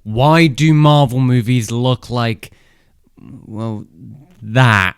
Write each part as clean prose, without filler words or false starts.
Why do Marvel movies look like, well, that?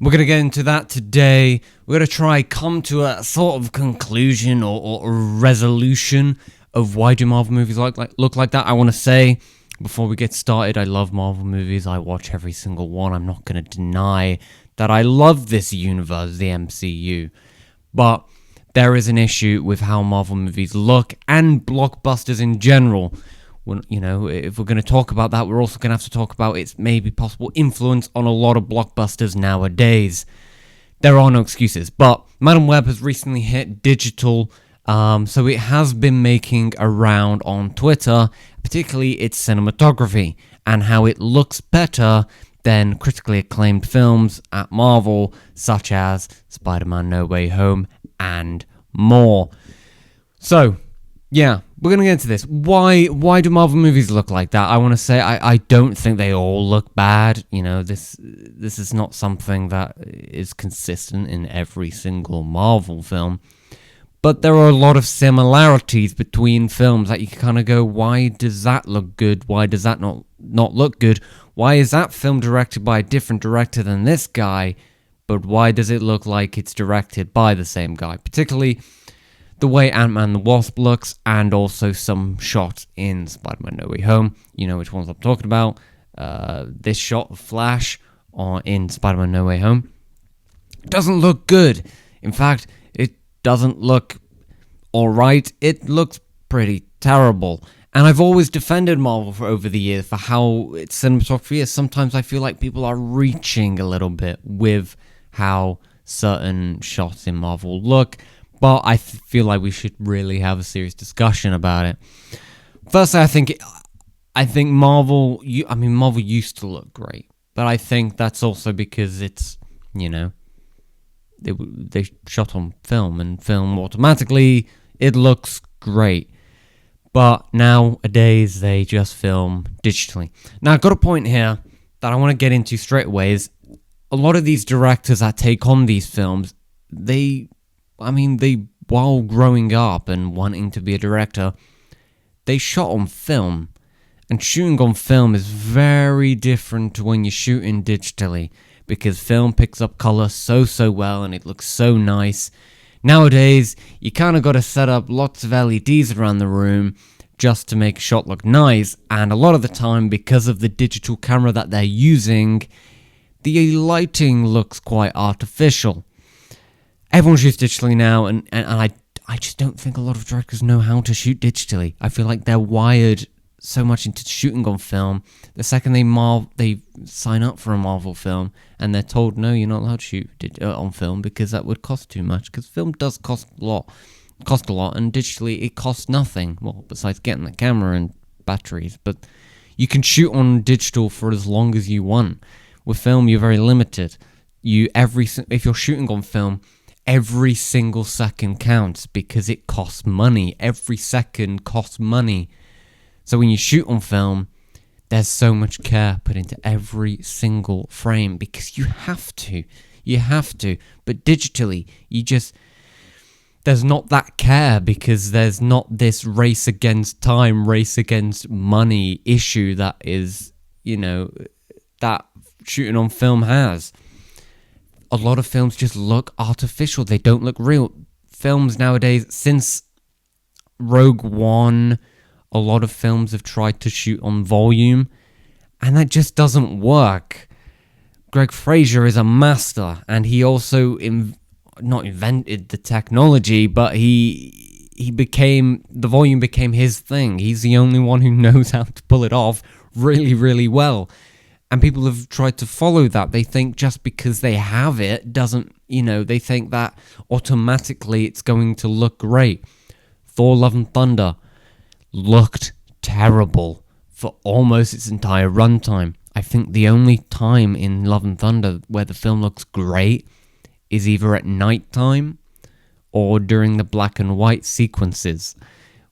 We're going to get into that today. We're going to try come to a sort of conclusion or resolution of why do Marvel movies look like that. I want to say, before we get started, I love Marvel movies. I watch every single one. I'm not going to deny that I love this universe, the MCU. But there is an issue with how Marvel movies look and blockbusters in general. When, if we're going to talk about that, we're also going to have to talk about its maybe possible influence on a lot of blockbusters nowadays. There are no excuses, but Madame Web has recently hit digital, so it has been making a round on Twitter, particularly its cinematography and how it looks better than critically acclaimed films at Marvel, such as Spider-Man No Way Home and more. So, yeah, we're going to get into this. Why do Marvel movies look like that? I want to say I don't think they all look bad. This is not something that is consistent in every single Marvel film. But there are a lot of similarities between films that you can kind of go, why does that look good? Why does that not look good? Why is that film directed by a different director than this guy? But why does it look like it's directed by the same guy? Particularly the way Ant-Man the Wasp looks, and also some shots in Spider-Man No Way Home. You know which ones I'm talking about. This shot of Flash in Spider-Man No Way Home doesn't look good. In fact, it doesn't look alright. It looks pretty terrible. And I've always defended Marvel over the years for how its cinematography is. Sometimes I feel like people are reaching a little bit with how certain shots in Marvel look. But I feel like we should really have a serious discussion about it. Firstly, I think Marvel used to look great. But I think that's also because it's, they shot on film, and film automatically, it looks great. But nowadays, they just film digitally. Now, I've got a point here that I want to get into straight away is a lot of these directors that take on these films, while growing up and wanting to be a director, they shot on film. And shooting on film is very different to when you're shooting digitally, because film picks up color so well and it looks so nice. Nowadays, you kind of got to set up lots of LEDs around the room just to make a shot look nice, and a lot of the time, because of the digital camera that they're using, the lighting looks quite artificial. Everyone shoots digitally now, and I just don't think a lot of directors know how to shoot digitally. I feel like they're wired so much into shooting on film. The second they sign up for a Marvel film, and they're told, no, you're not allowed to shoot on film because that would cost too much, because film does cost a lot, and digitally it costs nothing, well, besides getting the camera and batteries. But you can shoot on digital for as long as you want. With film, you're very limited. If you're shooting on film, every single second counts because it costs money. Every second costs money. So when you shoot on film, there's so much care put into every single frame because you have to. But digitally, there's not that care because there's not this race against time, race against money issue that is, that shooting on film has. A lot of films just look artificial. They don't look real. Films nowadays, since Rogue One, a lot of films have tried to shoot on volume, and that just doesn't work. Greg Fraser is a master, and he also not invented the technology, but the volume became his thing. He's the only one who knows how to pull it off really, really well. And people have tried to follow that. They think just because they have it doesn't, they think that automatically it's going to look great. Thor Love and Thunder looked terrible for almost its entire runtime. I think the only time in Love and Thunder where the film looks great is either at nighttime or during the black and white sequences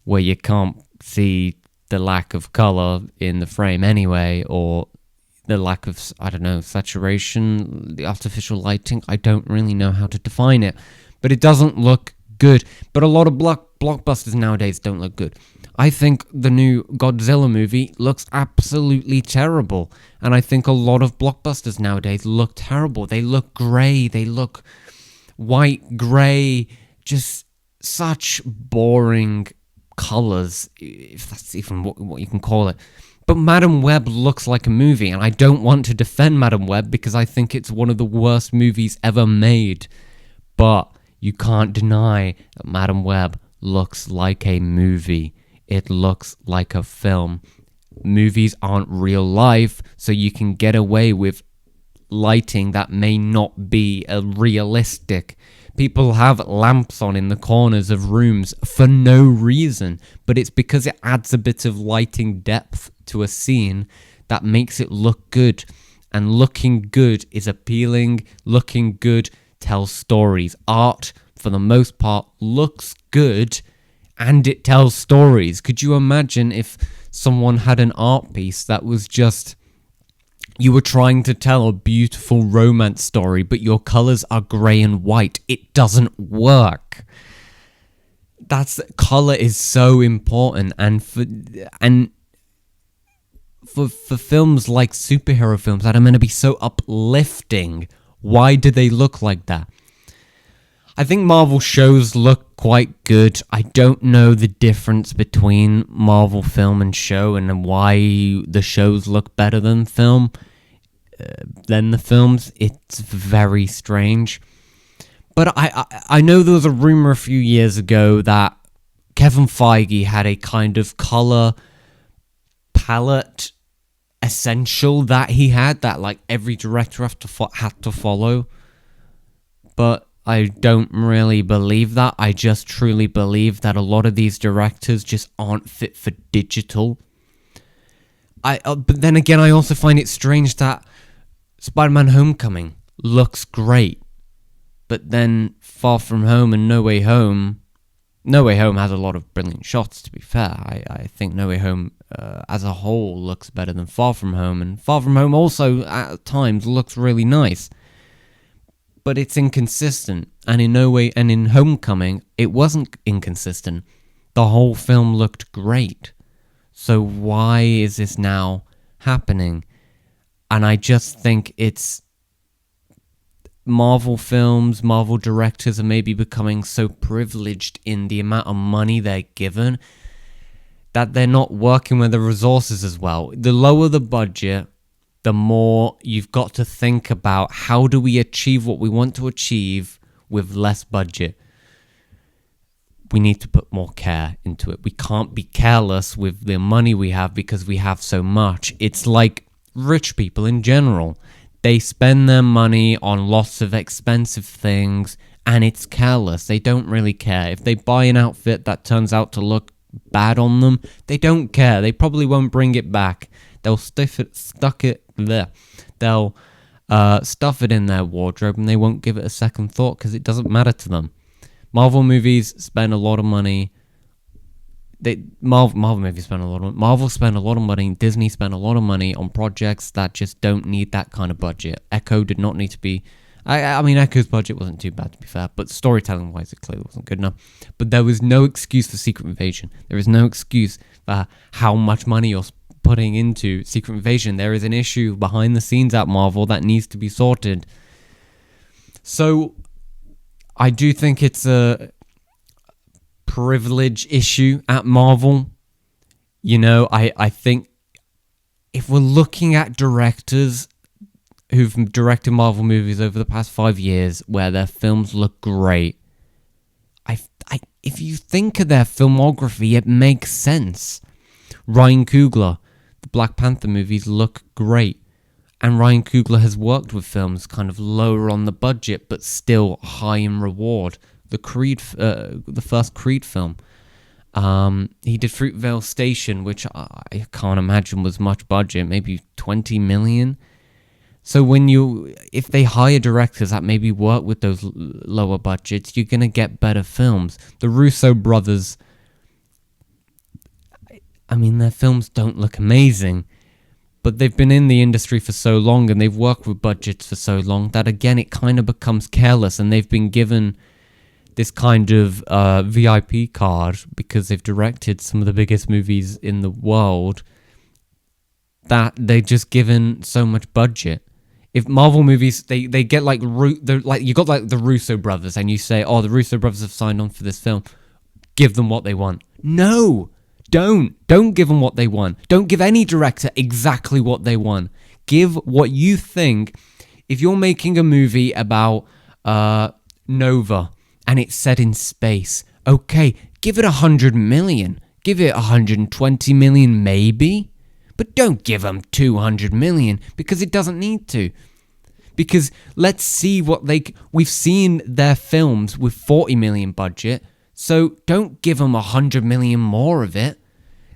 where you can't see the lack of color in the frame anyway, or the lack of, saturation, the artificial lighting. I don't really know how to define it, but it doesn't look good. But a lot of blockbusters nowadays don't look good. I think the new Godzilla movie looks absolutely terrible. And I think a lot of blockbusters nowadays look terrible. They look grey, they look white, grey, just such boring colours, if that's even what you can call it. But Madam Web looks like a movie, and I don't want to defend Madam Web because I think it's one of the worst movies ever made. But you can't deny that Madam Web looks like a movie. It looks like a film. Movies aren't real life, so you can get away with lighting that may not be realistic. People have lamps on in the corners of rooms for no reason, but it's because it adds a bit of lighting depth to a scene that makes it look good. And looking good is appealing. Looking good tells stories. Art, for the most part, looks good and it tells stories. Could you imagine if someone had an art piece that was just, you were trying to tell a beautiful romance story, but your colors are grey and white? It doesn't work. Color is so important, and for films like superhero films that are meant to be so uplifting, why do they look like that? I think Marvel shows look quite good. I don't know the difference between Marvel film and show and why the shows look better than the films. It's very strange. But I know there was a rumor a few years ago that Kevin Feige had a kind of color palette essential that he had, that like every director had to follow. But I don't really believe that. I just truly believe that a lot of these directors just aren't fit for digital. But then again, I also find it strange that Spider-Man Homecoming looks great, but then Far From Home and No Way Home has a lot of brilliant shots, to be fair. I think No Way Home as a whole looks better than Far From Home, and Far From Home also at times looks really nice. But it's inconsistent, and in Homecoming, it wasn't inconsistent. The whole film looked great. So why is this now happening? And I just think it's Marvel films, Marvel directors are maybe becoming so privileged in the amount of money they're given that they're not working with the resources as well. The lower the budget, the more you've got to think about how do we achieve what we want to achieve with less budget. We need to put more care into it. We can't be careless with the money we have because we have so much. It's like rich people in general. They spend their money on lots of expensive things and it's careless. They don't really care. If they buy an outfit that turns out to look bad on them, they don't care. They probably won't bring it back. They'll stuff it in their wardrobe and they won't give it a second thought because it doesn't matter to them. Marvel movies spend a lot of money. Marvel movies spend a lot of money. Marvel spend a lot of money. Disney spend a lot of money on projects that just don't need that kind of budget. Echo did not need to be. I mean, Echo's budget wasn't too bad, to be fair, but storytelling-wise, it clearly wasn't good enough. But there was no excuse for Secret Invasion. There is no excuse for how much money you're putting into Secret Invasion. There is an issue behind the scenes at Marvel that needs to be sorted. So I do think it's a privilege issue at Marvel. You know, I think if we're looking at directors who've directed Marvel movies over the past 5 years where their films look great, if you think of their filmography, it makes sense. Ryan Coogler, the Black Panther movies look great. And Ryan Coogler has worked with films kind of lower on the budget, but still high in reward. The first Creed film. He did Fruitvale Station, which I can't imagine was much budget, maybe 20 million. So if they hire directors that maybe work with those lower budgets, you're going to get better films. The Russo brothers, I mean, their films don't look amazing, but they've been in the industry for so long and they've worked with budgets for so long that, again, it kind of becomes careless, and they've been given this kind of VIP card because they've directed some of the biggest movies in the world, that they're just given so much budget. If Marvel movies, they get like you got like the Russo brothers, and you say, oh, the Russo brothers have signed on for this film, give them what they want. No, don't give them what they want. Don't give any director exactly what they want. Give what you think. If you're making a movie about Nova and it's set in space, okay, give it 100 million, give it 120 million maybe. But don't give them 200 million because it doesn't need to. Because let's see what we've seen their films with 40 million budget, so don't give them 100 million more of it.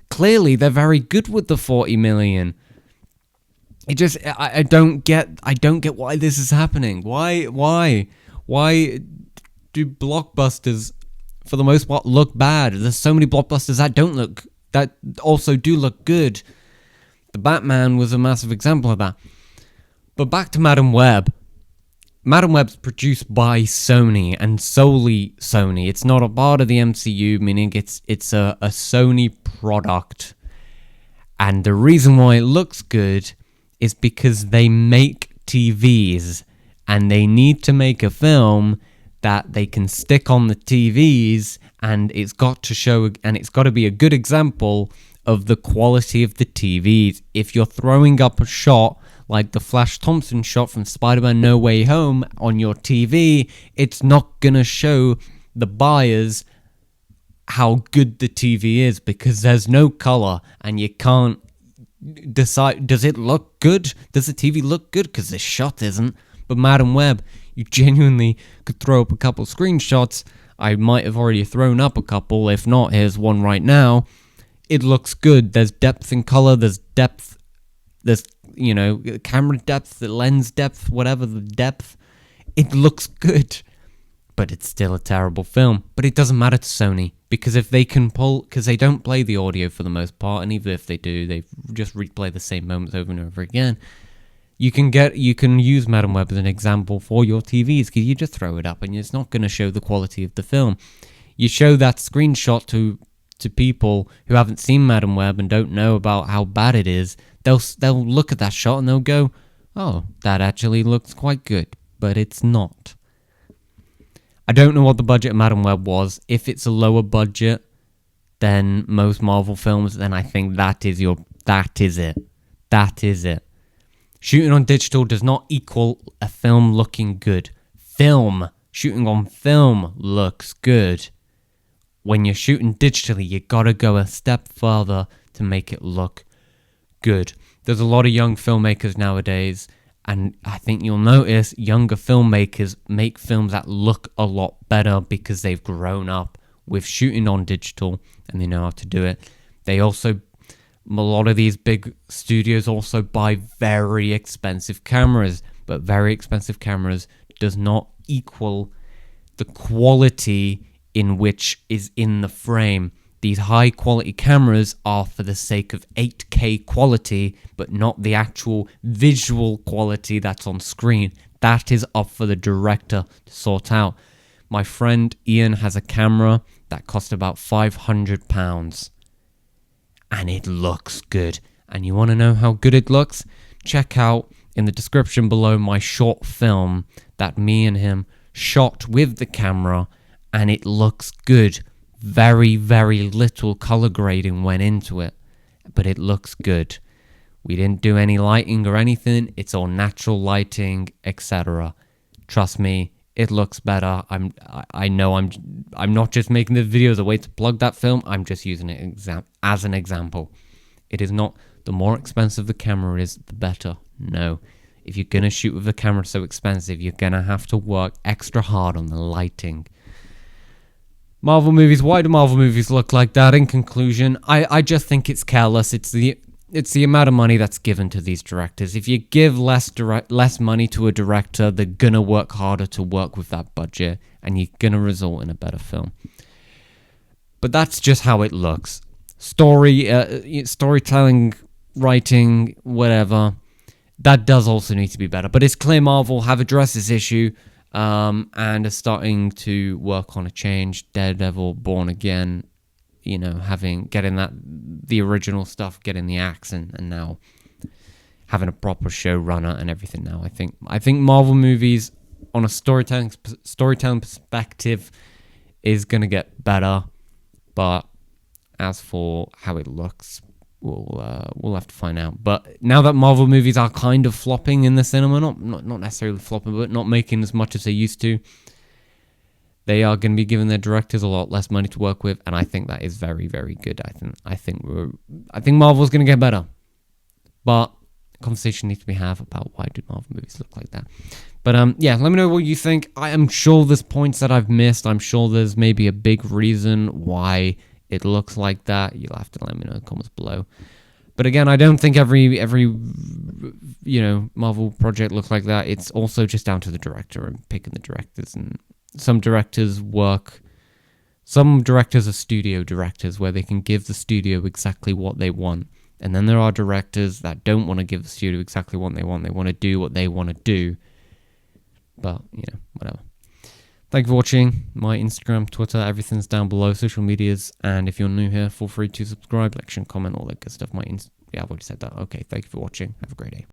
Clearly, they're very good with the 40 million. I don't get why this is happening. Why do blockbusters, for the most part, look bad? There's so many blockbusters that also do look good. The Batman was a massive example of that. But back to Madame Web. Madame Web's produced by Sony and solely Sony. It's not a part of the MCU, meaning it's a Sony product. And the reason why it looks good is because they make TVs and they need to make a film that they can stick on the TVs, and it's got to be a good example of the quality of the TVs. If you're throwing up a shot like the Flash Thompson shot from Spider-Man No Way Home on your TV, it's not gonna show the buyers how good the TV is because there's no color and you can't decide, does it look good? Does the TV look good? Because this shot isn't. But Madame Web, you genuinely could throw up a couple screenshots. I might have already thrown up a couple. If not, here's one right now. It looks good. There's depth in color. There's depth. There's, camera depth, the lens depth, whatever the depth. It looks good. But it's still a terrible film. But it doesn't matter to Sony. Because if they can because they don't play the audio for the most part. And even if they do, they just replay the same moments over and over again. You can use Madame Web as an example for your TVs. Because you just throw it up and it's not going to show the quality of the film. You show that screenshot to people who haven't seen Madame Web and don't know about how bad it is. They'll look at that shot and they'll go, oh, that actually looks quite good. But it's not. I don't know what the budget of Madame Web was. If it's a lower budget than most Marvel films, then I think that is it. That is it. Shooting on digital does not equal a film looking good. Shooting on film looks good. When you're shooting digitally, you gotta go a step further to make it look good. There's a lot of young filmmakers nowadays, and I think you'll notice younger filmmakers make films that look a lot better because they've grown up with shooting on digital and they know how to do it. A lot of these big studios also buy very expensive cameras, but very expensive cameras does not equal the quality in which is in the frame. These high quality cameras are for the sake of 8K quality, but not the actual visual quality that's on screen. That is up for the director to sort out. My friend Ian has a camera that cost about £500, and it looks good. And you want to know how good it looks? Check out in the description below my short film that me and him shot with the camera, and it looks good. Very, very little color grading went into it, but it looks good. We didn't do any lighting or anything. It's all natural lighting, etc. Trust me, it looks better. I know I'm not just making this video as a way to plug that film. I'm just using it as an example. It is not the more expensive the camera is, the better. No. If you're going to shoot with a camera so expensive, you're going to have to work extra hard on the lighting. Marvel movies, why do Marvel movies look like that? In conclusion, I just think it's careless. It's the amount of money that's given to these directors. If you give less money to a director, they're gonna work harder to work with that budget, and you're gonna result in a better film. But that's just how it looks. Storytelling, writing, whatever, that does also need to be better. But it's clear Marvel have addressed this issue. and are starting to work on a change. Daredevil, Born Again, getting the original stuff, getting the axe, and now having a proper showrunner and everything now. I think Marvel movies, on a storytelling perspective, is going to get better. But as for how it looks, we'll have to find out. But now that Marvel movies are kind of flopping in the cinema, not necessarily flopping, but not making as much as they used to, they are going to be giving their directors a lot less money to work with, and I think that is very, very good. I think Marvel's going to get better, but conversation needs to be had about why do Marvel movies look like that. But yeah, let me know what you think. I am sure there's points that I've missed. I'm sure there's maybe a big reason why it looks like that. You'll have to let me know in the comments below. But again, I don't think every Marvel project looks like that. It's also just down to the director and picking the directors. And some directors are studio directors where they can give the studio exactly what they want. And then there are directors that don't want to give the studio exactly what they want. They want to do what they want to do. But, whatever. Thank you for watching. My Instagram, Twitter, everything's down below, social medias. And if you're new here, feel free to subscribe, like, share, comment, all that good stuff. I've already said that. Okay, thank you for watching. Have a great day.